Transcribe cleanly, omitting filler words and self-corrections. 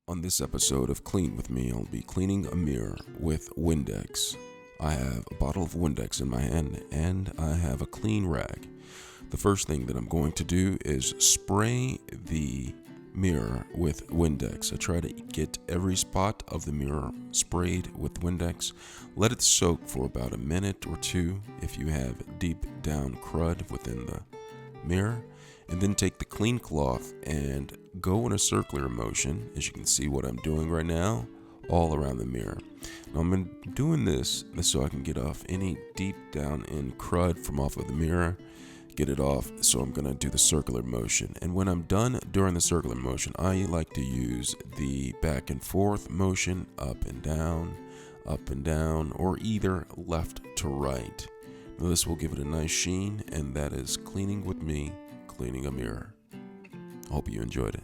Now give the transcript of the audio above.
On this episode of Clean With Me, I'll be cleaning a mirror with Windex. I have a bottle of Windex in my hand and I have a clean rag. The first thing that I'm going to do is spray the mirror with Windex. I try to get every spot of the mirror sprayed with Windex. Let it soak for about a minute or two if you have deep down crud within the mirror. And then take the clean cloth and go in a circular motion, as you can see what I'm doing right now, all around the mirror. Now I'm doing this so I can get off any deep down in crud from off of the mirror, get it off, so I'm going to do the circular motion. And when I'm done during the circular motion, I like to use the back and forth motion, up and down, or either left to right. Now this will give it a nice sheen, and that is Cleaning With Me, cleaning a mirror. Hope you enjoyed it.